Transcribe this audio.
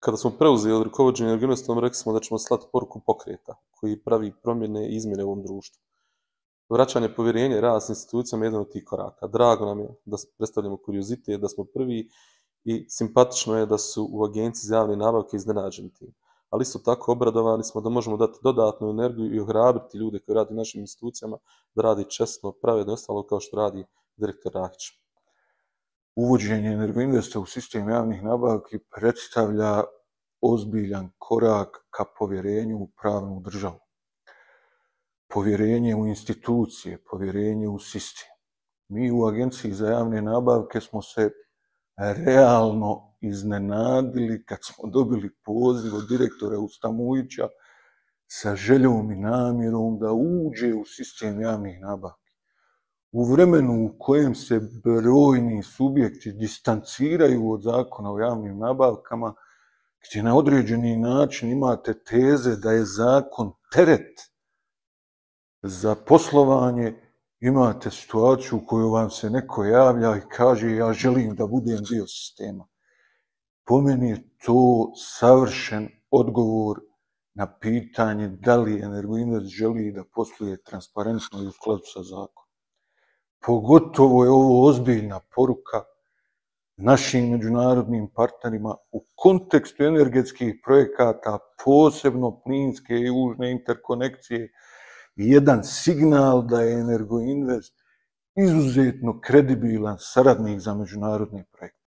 Kada smo preuzeli rukovođenje Energoinvestom, rekli smo da ćemo slati poruku pokreta koji pravi promjene i izmjene u ovom društvu. Vraćanje povjerenja i rast institucijama je jedan od tih koraka. Drago nam je da predstavljamo kuriozitet, da smo prvi i simpatično je da su u Agenciji za javne nabavke iznenađeni tim. Ali isto tako obradovani smo da možemo dati dodatnu energiju i ohrabriti ljude koji rade u našim institucijama da radi čestno, pravedno i ostalo kao što radi direktor Rakić. Uvođenje Energoinvesta u sistem javnih nabavki predstavlja ozbiljan korak ka povjerenju u pravnu državu. Povjerenje u institucije, povjerenje u sistem. Mi u Agenciji za javne nabavke smo se realno iznenadili kad smo dobili poziv od direktora Ustamujića sa željom i namjerom da uđe u sistem javnih nabavki. U vremenu u kojem se brojni subjekti distanciraju od zakona o javnim nabavkama, gdje na određeni način imate teze da je zakon teret za poslovanje, imate situaciju u kojoj vam se neko javlja i kaže ja želim da budem dio sistema. Po meni je to savršen odgovor na pitanje da li Energoinvest želi da posluje transparentno i u skladu sa zakonom. Pogotovo je ovo ozbiljna poruka našim međunarodnim partnerima u kontekstu energetskih projekata, posebno plinske i južne interkonekcije, jedan signal da je Energoinvest izuzetno kredibilan saradnik za međunarodne projekte.